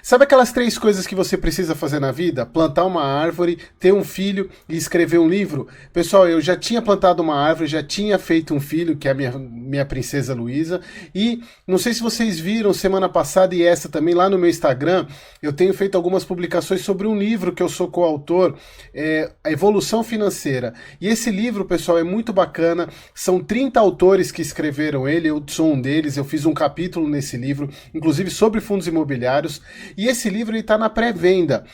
Sabe aquelas três coisas que você precisa fazer na vida? Plantar uma árvore, ter um filho e escrever um livro? Pessoal, eu já tinha plantado uma árvore, já tinha feito um filho, que é a minha princesa Luísa, e não sei se vocês viram semana passada e essa também, lá no meu Instagram, eu tenho feito algumas publicações sobre um livro que eu sou coautor, A Evolução Financeira. E esse livro, pessoal, é muito bacana, são 30 autores que escreveram ele, eu sou um deles, eu fiz um capítulo nesse livro, inclusive sobre fundos imobiliários, e esse livro está na pré-venda.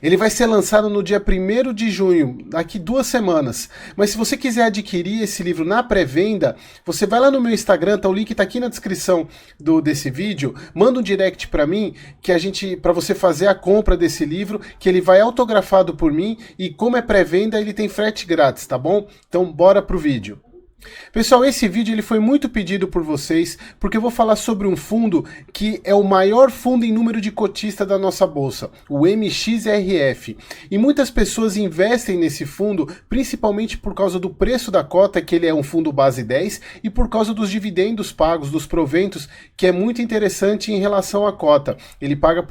Ele vai ser lançado no dia 1º de junho, daqui 2 semanas. Mas se você quiser adquirir esse livro na pré-venda, você vai lá no meu Instagram, tá, o link está aqui na descrição desse vídeo, manda um direct para mim, para você fazer a compra desse livro, que ele vai autografado por mim, e como é pré-venda, ele tem frete grátis, tá bom? Então bora pro vídeo. Pessoal, esse vídeo ele foi muito pedido por vocês, porque eu vou falar sobre um fundo que é o maior fundo em número de cotistas da nossa bolsa, o MXRF. E muitas pessoas investem nesse fundo, principalmente por causa do preço da cota, que ele é um fundo base 10, e por causa dos dividendos pagos, dos proventos, que é muito interessante em relação à cota. Ele paga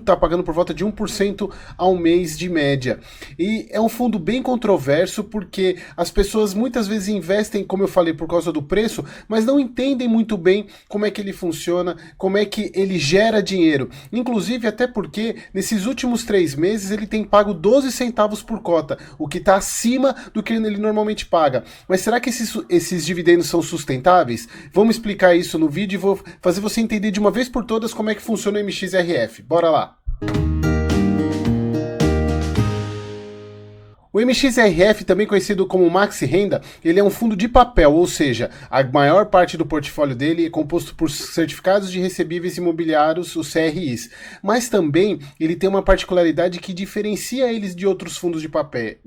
tá pagando por volta de 1% ao mês de média. E é um fundo bem controverso, porque as pessoas muitas vezes investem, como eu falei, por causa do preço, mas não entendem muito bem como é que ele funciona, como é que ele gera dinheiro. Inclusive, até porque nesses últimos 3 meses ele tem pago 12 centavos por cota, o que está acima do que ele normalmente paga. Mas será que esses dividendos são sustentáveis? Vamos explicar isso no vídeo e vou fazer você entender de uma vez por todas como é que funciona o MXRF. Bora lá! O MXRF, também conhecido como Maxi Renda, ele é um fundo de papel, ou seja, a maior parte do portfólio dele é composto por certificados de recebíveis imobiliários, os CRIs. Mas também ele tem uma particularidade que diferencia eles de outros fundos de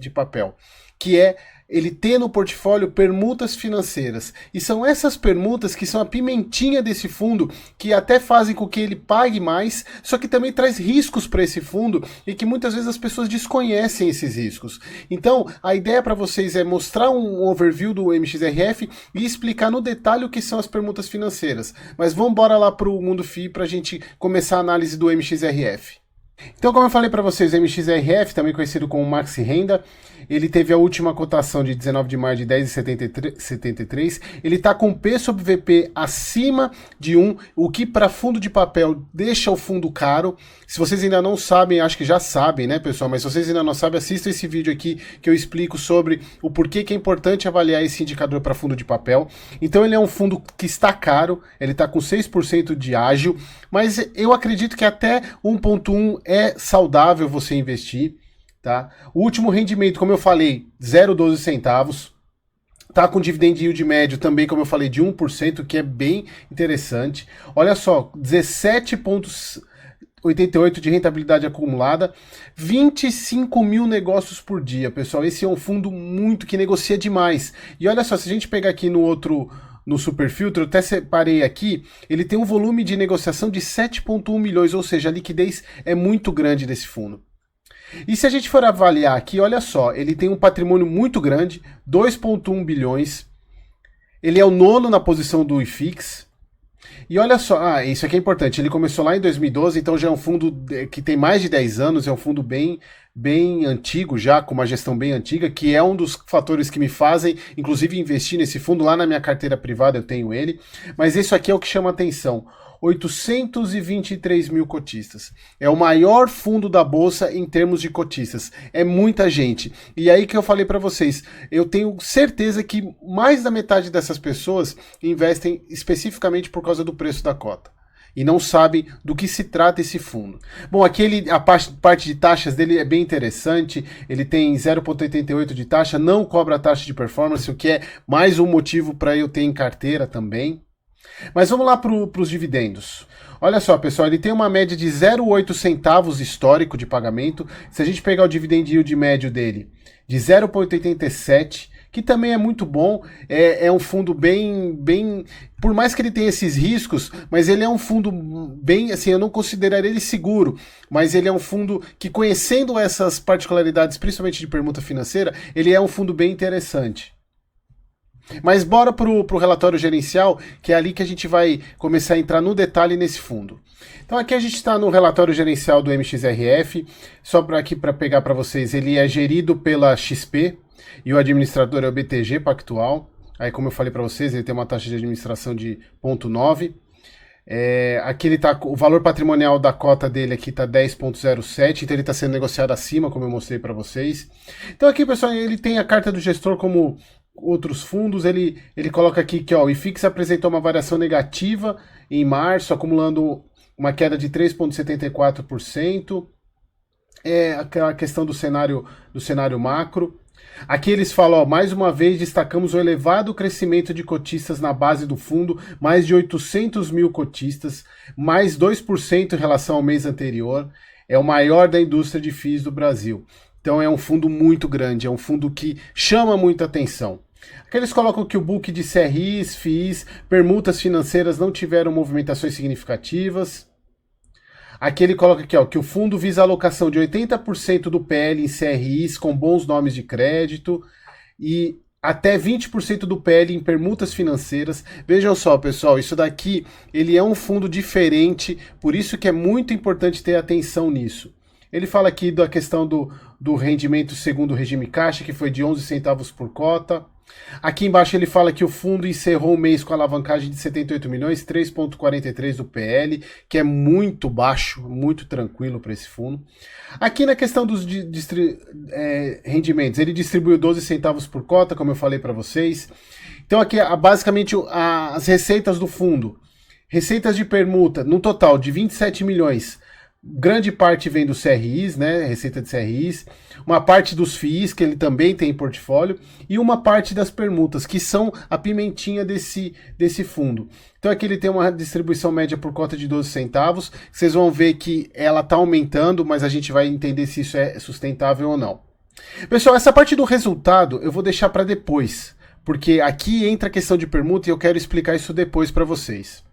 papel, que é ele ter no portfólio permutas financeiras. E são essas permutas que são a pimentinha desse fundo, que até fazem com que ele pague mais, só que também traz riscos para esse fundo e que muitas vezes as pessoas desconhecem esses riscos. Então, a ideia para vocês é mostrar um overview do MXRF e explicar no detalhe o que são as permutas financeiras. Mas vamos embora lá para o Mundo FI para a gente começar a análise do MXRF. Então, como eu falei para vocês, o MXRF, também conhecido como Maxi Renda, ele teve a última cotação de 19 de maio de 10,73. Ele está com P sobre VP acima de 1, o que para fundo de papel deixa o fundo caro. Se vocês ainda não sabem, acho que já sabem, né, pessoal? Mas se vocês ainda não sabem, assistam esse vídeo aqui que eu explico sobre o porquê que é importante avaliar esse indicador para fundo de papel. Então ele é um fundo que está caro, ele está com 6% de ágio, mas eu acredito que até 1,1 é saudável você investir. Tá? O último rendimento, como eu falei, 0,12 centavos. Tá com dividend yield médio também, como eu falei, de 1%, que é bem interessante. Olha só, 17,88 de rentabilidade acumulada, 25 mil negócios por dia, pessoal. Esse é um fundo que negocia demais. E olha só, se a gente pegar aqui no Superfiltro, eu até separei aqui, ele tem um volume de negociação de 7,1 milhões, ou seja, a liquidez é muito grande desse fundo. E se a gente for avaliar aqui, olha só, ele tem um patrimônio muito grande, 2,1 bilhões, ele é o 9º na posição do IFIX, e olha só, isso aqui é importante, ele começou lá em 2012, então já é um fundo que tem mais de 10 anos, é um fundo bem antigo já, com uma gestão bem antiga, que é um dos fatores que me fazem, inclusive, investir nesse fundo. Lá na minha carteira privada eu tenho ele, mas isso aqui é o que chama atenção. 823 mil cotistas. É o maior fundo da bolsa em termos de cotistas. É muita gente. E aí que eu falei para vocês, eu tenho certeza que mais da metade dessas pessoas investem especificamente por causa do preço da cota. E não sabem do que se trata esse fundo. Bom, aqui a parte de taxas dele é bem interessante, ele tem 0,88 de taxa, não cobra taxa de performance, o que é mais um motivo para eu ter em carteira também. Mas vamos lá para os dividendos. Olha só, pessoal, ele tem uma média de 0,8 centavos histórico de pagamento. Se a gente pegar o dividend yield médio dele, de 0,87, que também é muito bom, é um fundo bem, por mais que ele tenha esses riscos, mas ele é um fundo bem, assim, eu não consideraria ele seguro, mas ele é um fundo que, conhecendo essas particularidades, principalmente de permuta financeira, ele é um fundo bem interessante. Mas bora pro relatório gerencial, que é ali que a gente vai começar a entrar no detalhe nesse fundo. Então aqui a gente está no relatório gerencial do MXRF, só para pegar para vocês, ele é gerido pela XP e o administrador é o BTG Pactual. Aí como eu falei para vocês, ele tem uma taxa de administração de 0,9. Aqui ele tá, o valor patrimonial da cota dele aqui está 10,07, então ele está sendo negociado acima, como eu mostrei para vocês. Então aqui, pessoal, ele tem a carta do gestor como outros fundos, ele coloca aqui que ó, o IFIX apresentou uma variação negativa em março, acumulando uma queda de 3,74%. A questão do cenário macro. Aqui eles falam, ó, mais uma vez destacamos o elevado crescimento de cotistas na base do fundo, mais de 800 mil cotistas, mais 2% em relação ao mês anterior, é o maior da indústria de FIIs do Brasil. Então é um fundo muito grande, é um fundo que chama muita atenção. Aqui eles colocam que o book de CRIs, FIIs, permutas financeiras não tiveram movimentações significativas. Aqui ele coloca aqui, ó, que o fundo visa a alocação de 80% do PL em CRIs com bons nomes de crédito e até 20% do PL em permutas financeiras. Vejam só, pessoal, isso daqui ele é um fundo diferente, por isso que é muito importante ter atenção nisso. Ele fala aqui da questão do rendimento segundo o regime caixa, que foi de 11 centavos por cota. Aqui embaixo ele fala que o fundo encerrou o mês com alavancagem de 78 milhões, 3,43 do PL, que é muito baixo, muito tranquilo para esse fundo. Aqui na questão dos rendimentos, ele distribuiu 12 centavos por cota, como eu falei para vocês. Então aqui basicamente as receitas do fundo. Receitas de permuta, no total de 27 milhões, grande parte vem dos CRIs, né, receita de CRIs, uma parte dos FIIs, que ele também tem em portfólio, e uma parte das permutas, que são a pimentinha desse fundo. Então aqui ele tem uma distribuição média por cota de 12 centavos, vocês vão ver que ela está aumentando, mas a gente vai entender se isso é sustentável ou não. Pessoal, essa parte do resultado eu vou deixar para depois, porque aqui entra a questão de permuta e eu quero explicar isso depois para vocês.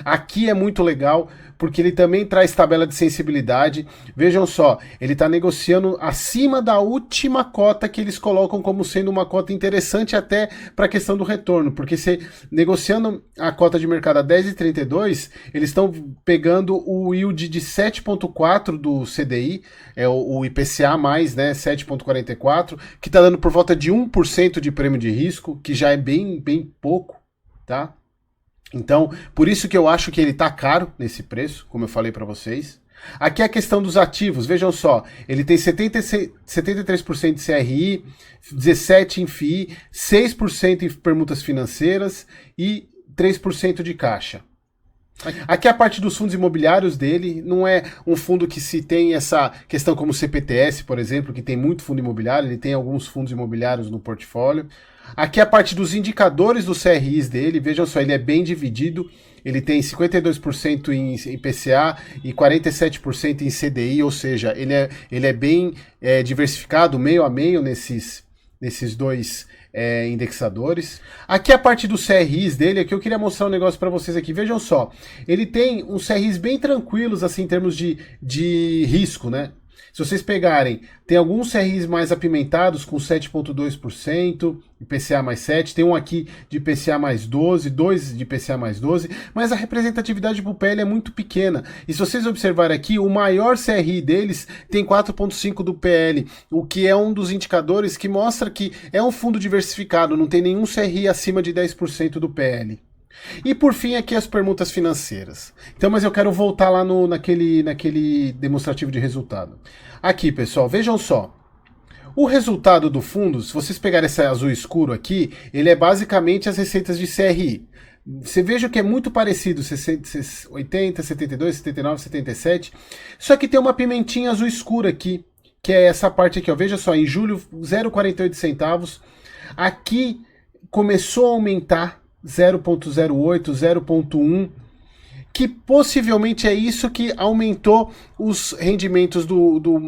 Aqui é muito legal, porque ele também traz tabela de sensibilidade. Vejam só, ele está negociando acima da última cota que eles colocam como sendo uma cota interessante até para a questão do retorno, porque se negociando a cota de mercado a 10,32, eles estão pegando o yield de 7,4 do CDI, é o IPCA mais, né, 7,44, que está dando por volta de 1% de prêmio de risco, que já é bem pouco, tá? Então, por isso que eu acho que ele está caro nesse preço, como eu falei para vocês. Aqui é a questão dos ativos, vejam só, ele tem 73% de CRI, 17% em FII, 6% em permutas financeiras e 3% de caixa. Aqui é a parte dos fundos imobiliários dele, não é um fundo que se tem essa questão como o CPTS, por exemplo, que tem muito fundo imobiliário, ele tem alguns fundos imobiliários no portfólio. Aqui é a parte dos indicadores dos CRIs dele, vejam só, ele é bem dividido, ele tem 52% em IPCA e 47% em CDI, ou seja, ele é bem diversificado, meio a meio nesses dois indexadores. Aqui é a parte dos CRIs dele, aqui eu queria mostrar um negócio para vocês aqui, vejam só, ele tem uns CRIs bem tranquilos assim em termos de risco, né? Se vocês pegarem, tem alguns CRIs mais apimentados com 7,2%, IPCA mais 7, tem um aqui de IPCA mais 12, dois de IPCA mais 12, mas a representatividade para o PL é muito pequena. E se vocês observarem aqui, o maior CRI deles tem 4,5 do PL, o que é um dos indicadores que mostra que é um fundo diversificado, não tem nenhum CRI acima de 10% do PL. E por fim aqui as permutas financeiras. Então, mas eu quero voltar lá naquele demonstrativo de resultado. Aqui, pessoal, vejam só. O resultado do fundo, se vocês pegarem esse azul escuro aqui, ele é basicamente as receitas de CRI. Você veja que é muito parecido, 80, 72, 79, 77. Só que tem uma pimentinha azul escura aqui, que é essa parte aqui, ó. Veja só, em julho, 0,48 centavos. Aqui começou a aumentar 0,08, 0,1. que possivelmente é isso que aumentou os rendimentos do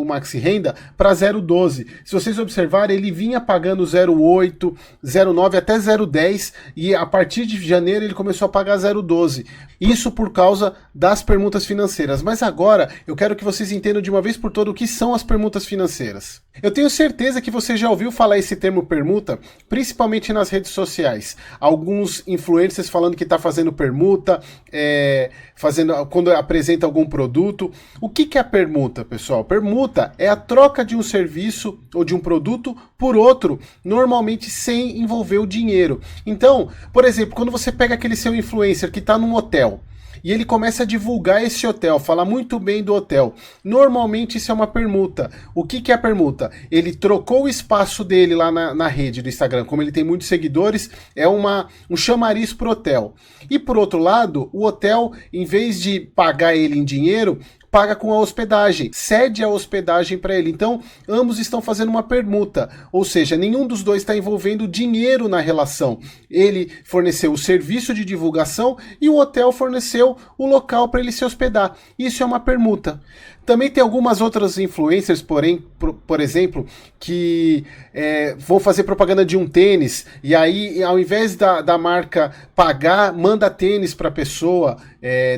Maxi Renda para 0,12. Se vocês observarem, ele vinha pagando 0,8, 0,9 até 0,10 e a partir de janeiro ele começou a pagar 0,12. Isso por causa das permutas financeiras. Mas agora eu quero que vocês entendam de uma vez por todas o que são as permutas financeiras. Eu tenho certeza que você já ouviu falar esse termo permuta, principalmente nas redes sociais. Alguns influencers falando que está fazendo permuta, quando apresenta algum produto. O que é a permuta, pessoal? Permuta é a troca de um serviço ou de um produto por outro, normalmente sem envolver o dinheiro. Então, por exemplo, quando você pega aquele seu influencer que está num hotel, e ele começa a divulgar esse hotel, falar muito bem do hotel. Normalmente isso é uma permuta. O que é a permuta? Ele trocou o espaço dele lá na rede do Instagram. Como ele tem muitos seguidores, é um chamariz pro hotel. E por outro lado, o hotel, em vez de pagar ele em dinheiro, paga com a hospedagem, cede a hospedagem para ele. Então, ambos estão fazendo uma permuta, ou seja, nenhum dos dois está envolvendo dinheiro na relação. Ele forneceu o serviço de divulgação e o hotel forneceu o local para ele se hospedar. Isso é uma permuta. Também tem algumas outras influencers, porém, por exemplo, que vão fazer propaganda de um tênis e aí, ao invés da marca pagar, manda tênis para a pessoa.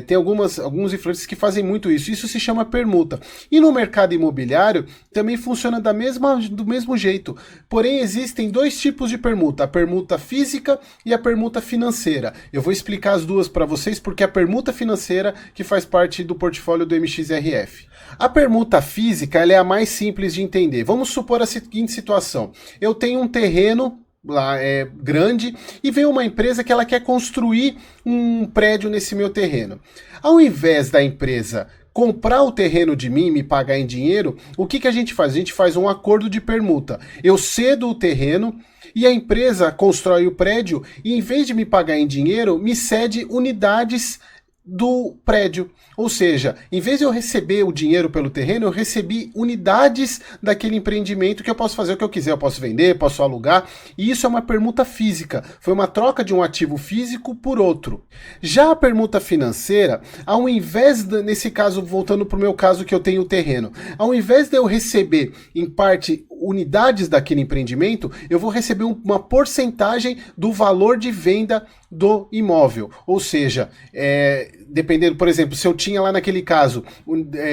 Tem alguns influencers que fazem muito isso. Isso se chama permuta. E no mercado imobiliário também funciona do mesmo jeito. Porém, existem dois tipos de permuta: a permuta física e a permuta financeira. Eu vou explicar as duas para vocês, porque a permuta financeira que faz parte do portfólio do MXRF. A permuta física ela é a mais simples de entender. Vamos supor a seguinte situação: eu tenho um terreno lá grande e vem uma empresa que ela quer construir um prédio nesse meu terreno. Ao invés da empresa comprar o terreno de mim e me pagar em dinheiro, o que a gente faz? A gente faz um acordo de permuta. Eu cedo o terreno e a empresa constrói o prédio e, em vez de me pagar em dinheiro, me cede unidades do prédio. Ou seja, em vez de eu receber o dinheiro pelo terreno, eu recebi unidades daquele empreendimento que eu posso fazer o que eu quiser. Eu posso vender, posso alugar, e isso é uma permuta física. Foi uma troca de um ativo físico por outro. Já a permuta financeira, ao invés nesse caso, voltando para o meu caso que eu tenho o terreno, ao invés de eu receber em parte unidades daquele empreendimento, eu vou receber uma porcentagem do valor de venda do imóvel. Ou seja, dependendo, por exemplo, se eu tinha lá naquele caso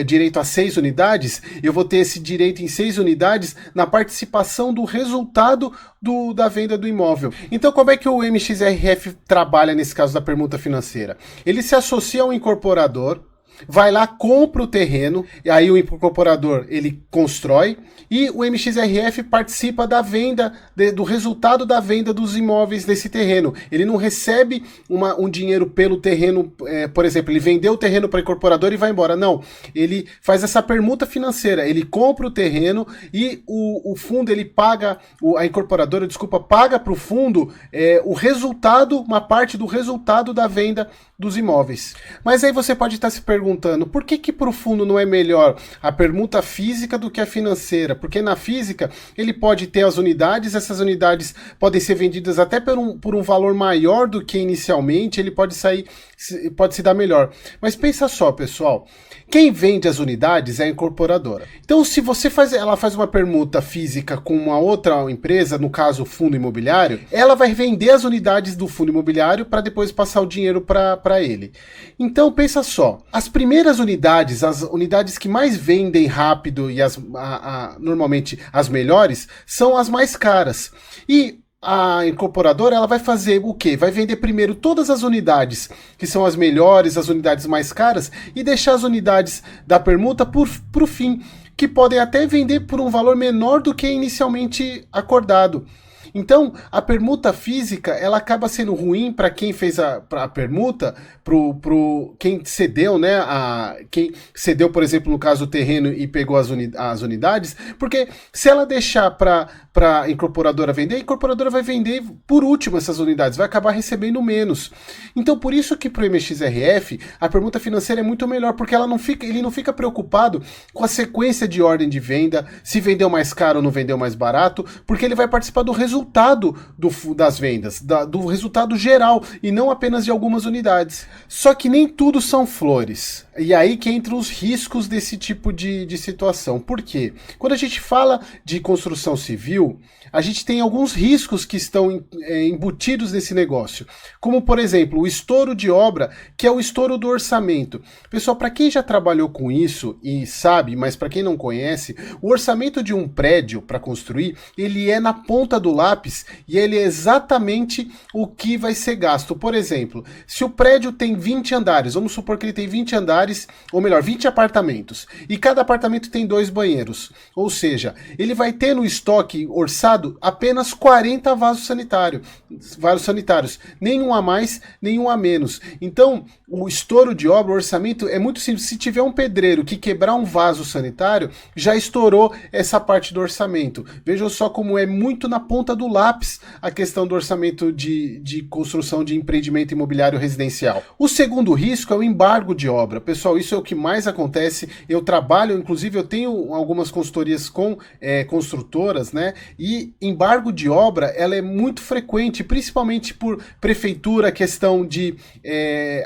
direito a 6 unidades, eu vou ter esse direito em 6 unidades na participação do resultado da venda do imóvel. Então, como é que o MXRF trabalha nesse caso da permuta financeira? Ele se associa a um incorporador, vai lá, compra o terreno, e aí o incorporador ele constrói e o MXRF participa da venda, do resultado da venda dos imóveis desse terreno. Ele não recebe um dinheiro pelo terreno, por exemplo, ele vendeu o terreno para o incorporador e vai embora. Não, ele faz essa permuta financeira, ele compra o terreno e o fundo, ele paga, a incorporadora, desculpa, paga para o fundo o resultado, uma parte do resultado da venda dos imóveis. Mas aí você pode estar se perguntando, por que para o fundo não é melhor a permuta física do que a financeira? Porque na física ele pode ter as unidades, essas unidades podem ser vendidas até por um valor maior do que inicialmente, ele pode se dar melhor. Mas pensa só, pessoal, quem vende as unidades é a incorporadora. Então, se ela faz uma permuta física com uma outra empresa, no caso o fundo imobiliário, ela vai vender as unidades do fundo imobiliário para depois passar o dinheiro para ele. Então, pensa só, as primeiras unidades, as unidades que mais vendem rápido e normalmente as melhores, são as mais caras. E a incorporadora ela vai fazer o quê? Vai vender primeiro todas as unidades que são as melhores, as unidades mais caras, e deixar as unidades da permuta para o fim, que podem até vender por um valor menor do que inicialmente acordado. Então, a permuta física, ela acaba sendo ruim para quem fez a permuta, quem cedeu, né? Quem cedeu, por exemplo, no caso, o terreno e pegou as unidades, porque se ela deixar para a incorporadora vender, a incorporadora vai vender por último essas unidades, vai acabar recebendo menos. Então, por isso que para o MXRF, a permuta financeira é muito melhor, porque ele não fica preocupado com a sequência de ordem de venda, se vendeu mais caro ou não vendeu mais barato, porque ele vai participar do resultado resultado das vendas, do resultado geral, e não apenas de algumas unidades. Só que nem tudo são flores. E aí que entram os riscos desse tipo de situação. Por quê? Quando a gente fala de construção civil, a gente tem alguns riscos que estão embutidos nesse negócio. Como, por exemplo, o estouro de obra, que é o estouro do orçamento. Pessoal, para quem já trabalhou com isso e sabe, mas para quem não conhece, o orçamento de um prédio para construir, ele é na ponta do lápis e ele é exatamente o que vai ser gasto. Por exemplo, se o prédio tem 20 andares, vamos supor que ele tem 20 andares, ou melhor, 20 apartamentos, e cada apartamento tem 2 banheiros. Ou seja, ele vai ter no estoque orçado apenas 40 vasos sanitários, nenhum a mais, nenhum a menos. Então, o estouro de obra, o orçamento é muito simples. Se tiver um pedreiro que quebrar um vaso sanitário, já estourou essa parte do orçamento. Vejam só como é muito na ponta do lápis a questão do orçamento de construção de empreendimento imobiliário residencial. O segundo risco é o embargo de obra. Pessoal, isso é o que mais acontece. Eu trabalho, inclusive eu tenho algumas consultorias com construtoras, né? E embargo de obra, ela é muito frequente, principalmente por prefeitura, questão de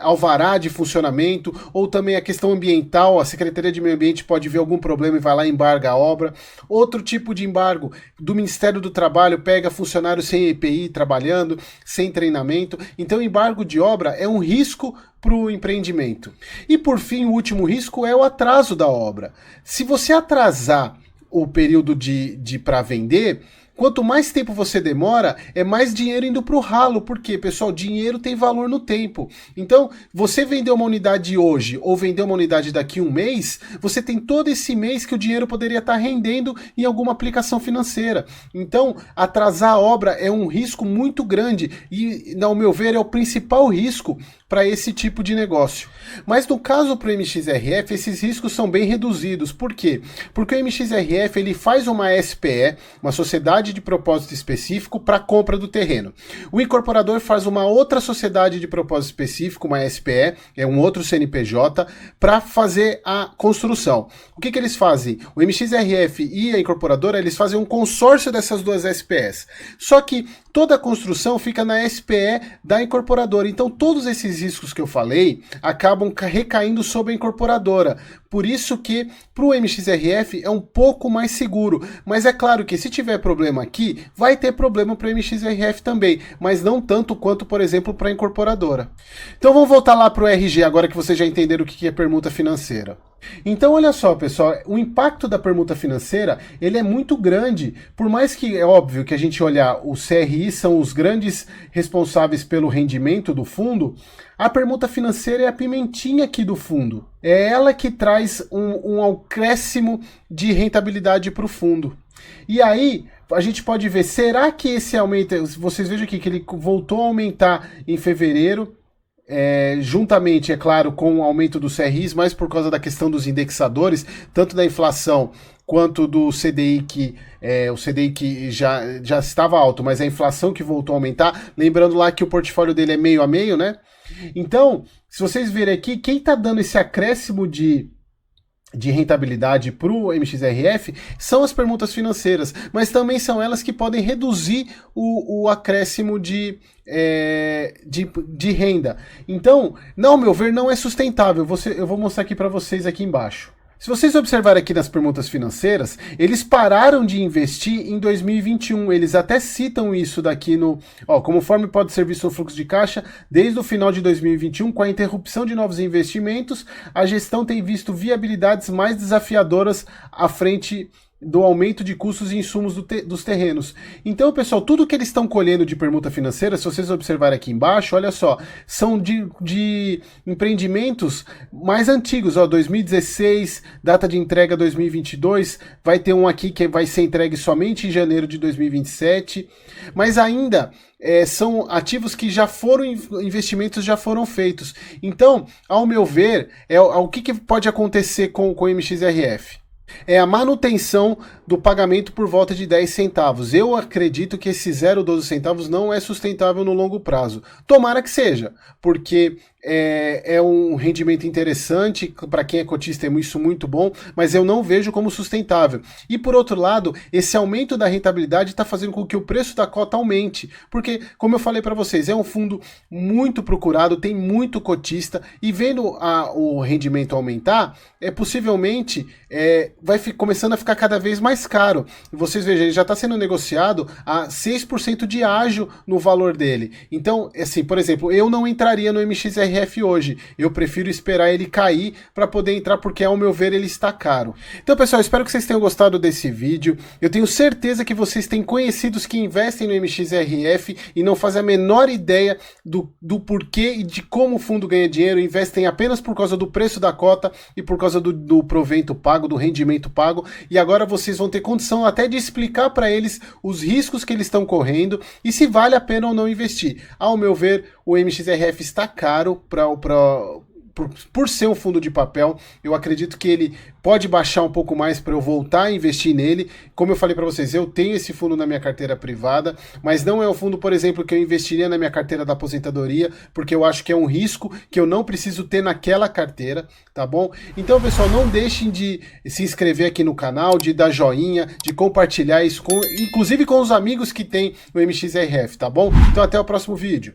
alvará de funcionamento, ou também a questão ambiental, a Secretaria de Meio Ambiente pode ver algum problema e vai lá e embarga a obra. Outro tipo de embargo do Ministério do Trabalho, pega funcionários sem EPI trabalhando, sem treinamento. Então, embargo de obra é um risco para o empreendimento. E por fim, o último risco é o atraso da obra. Se você atrasar o período de para vender, quanto mais tempo você demora, é mais dinheiro indo para o ralo. Por quê, pessoal? Dinheiro tem valor no tempo. Então, você vender uma unidade hoje ou vender uma unidade daqui a um mês, você tem todo esse mês que o dinheiro poderia estar rendendo em alguma aplicação financeira. Então, atrasar a obra é um risco muito grande e, ao meu ver, é o principal risco para esse tipo de negócio. Mas no caso para o MXRF, esses riscos são bem reduzidos. Por quê? Porque o MXRF ele faz uma SPE, uma sociedade de propósito específico, para a compra do terreno. O incorporador faz uma outra sociedade de propósito específico, uma SPE, é um outro CNPJ, para fazer a construção. O que eles fazem? O MXRF e a incorporadora, eles fazem um consórcio dessas duas SPEs. Só que toda a construção fica na SPE da incorporadora. Então todos esses riscos que eu falei acabam recaindo sobre a incorporadora. Por isso que para o MXRF é um pouco mais seguro. Mas é claro que se tiver problema aqui, vai ter problema para o MXRF também. Mas não tanto quanto, por exemplo, para a incorporadora. Então vamos voltar lá para o RG, agora que vocês já entenderam o que é permuta financeira. Então olha só, pessoal, o impacto da permuta financeira, ele é muito grande, por mais que é óbvio que a gente olhar, os CRI são os grandes responsáveis pelo rendimento do fundo, a permuta financeira é a pimentinha aqui do fundo. É ela que traz um acréscimo de rentabilidade para o fundo. E aí, a gente pode ver, será que esse aumento, vocês vejam aqui que ele voltou a aumentar em fevereiro, juntamente, é claro, com o aumento dos CRIs, mas por causa da questão dos indexadores, tanto da inflação quanto do CDI, o CDI que já estava alto, mas a inflação que voltou a aumentar. Lembrando lá que o portfólio dele é meio a meio, né? Então, se vocês verem aqui, quem está dando esse acréscimo de rentabilidade para o MXRF são as permutas financeiras, mas também são elas que podem reduzir o acréscimo de renda. Então, ao meu ver, não é sustentável. Eu vou mostrar aqui para vocês aqui embaixo. Se vocês observarem aqui nas permutas financeiras, eles pararam de investir em 2021. Eles até citam isso daqui conforme pode ser visto no fluxo de caixa, desde o final de 2021, com a interrupção de novos investimentos, a gestão tem visto viabilidades mais desafiadoras à frente do aumento de custos e insumos dos terrenos. Então, pessoal, tudo que eles estão colhendo de permuta financeira, se vocês observarem aqui embaixo, olha só, são de empreendimentos mais antigos, 2016, data de entrega 2022, vai ter um aqui que vai ser entregue somente em janeiro de 2027, mas ainda são ativos que já foram, investimentos já foram feitos. Então, ao meu ver, o que pode acontecer com o MXRF? É a manutenção do pagamento por volta de 10 centavos. Eu acredito que esse 0,12 centavos não é sustentável no longo prazo. Tomara que seja, porque é um rendimento interessante, para quem é cotista é isso muito bom, mas eu não vejo como sustentável. E por outro lado, esse aumento da rentabilidade está fazendo com que o preço da cota aumente, porque, como eu falei para vocês, é um fundo muito procurado, tem muito cotista, e vendo o rendimento aumentar, possivelmente vai começando a ficar cada vez mais caro. Vocês vejam, ele já está sendo negociado a 6% de ágio no valor dele. Então, assim, por exemplo, eu não entraria no MXRF hoje. Eu prefiro esperar ele cair para poder entrar, porque ao meu ver ele está caro. Então, pessoal, espero que vocês tenham gostado desse vídeo. Eu tenho certeza que vocês têm conhecidos que investem no MXRF e não fazem a menor ideia do porquê e de como o fundo ganha dinheiro, investem apenas por causa do preço da cota e por causa do provento pago, do rendimento pago, e agora vocês vão ter condição até de explicar para eles os riscos que eles estão correndo e se vale a pena ou não investir. Ao meu ver, o MXRF está caro por ser um fundo de papel. Eu acredito que ele pode baixar um pouco mais para eu voltar a investir nele. Como eu falei para vocês, eu tenho esse fundo na minha carteira privada, mas não é um fundo, por exemplo, que eu investiria na minha carteira da aposentadoria, porque eu acho que é um risco que eu não preciso ter naquela carteira, tá bom? Então, pessoal, não deixem de se inscrever aqui no canal, de dar joinha, de compartilhar isso, inclusive com os amigos que tem o MXRF, tá bom? Então, até o próximo vídeo.